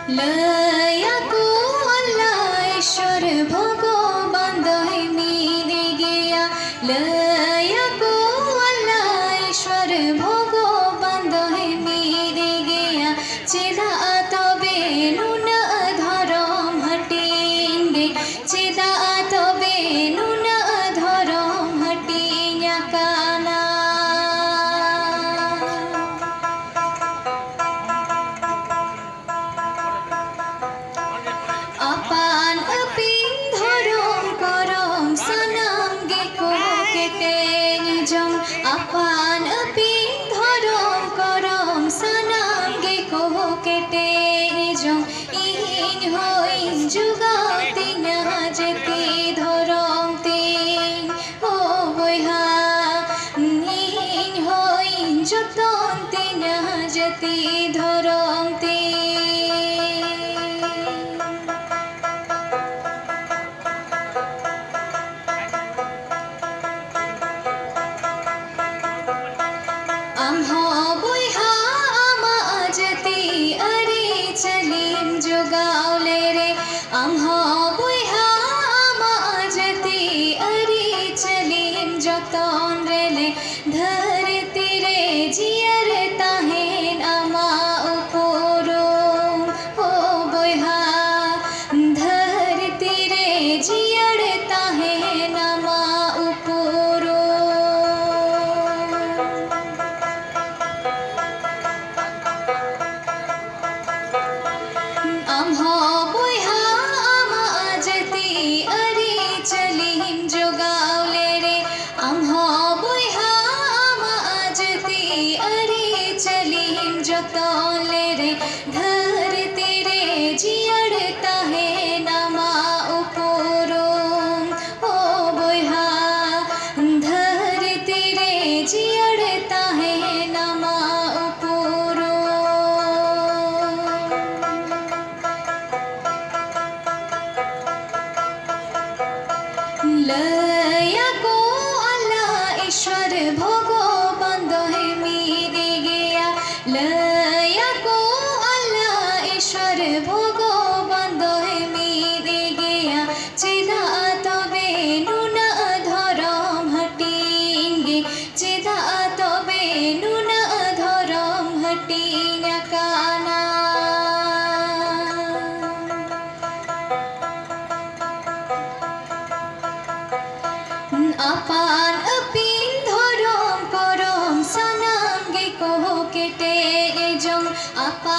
लयाको अल्लाह ईश्वर भगवान दहे मिले गया लयाको अल्लाह ईश्वर भगवान दहे मिले गया चिदा तबे नुन धरम हटेंगे चिदा तबे नुन धरम हटेंगे काना अपान अपिन धरम करम सनम गेको केटे जम अपान अपिन धरम करम सनम गेको केटे जम इहिन होइन जुगाते नजते धरम तेन ओ बयहा इहिन होइन जतन ते नजते धरम तेन जतन रेले धरती रे जियर ताहेन आमा उपरो ओ बयहा धरती रे जियर ताहेन आमा उपरो आम्हा बयहा आमा जती अरे चलीम जोगावले रे आम्हा बयहा आमा जती अरे चलीम जतनले रे धरती रे जियर ताहेन आमा उपरो ओ बयहा धरती रे जियर ताहेन आमा उपरो लयाको अल्लाह ईश्वर भगवान दहे मिले गया लयाको अल्लाह ईश्वर भगवान दहे मिले गया चिदा तबे नुन धरम हटेंगे चिदा तबे नुन धरम हटेंगे काना अपान अपिन धरम करम सनम गेको केटे जम अपा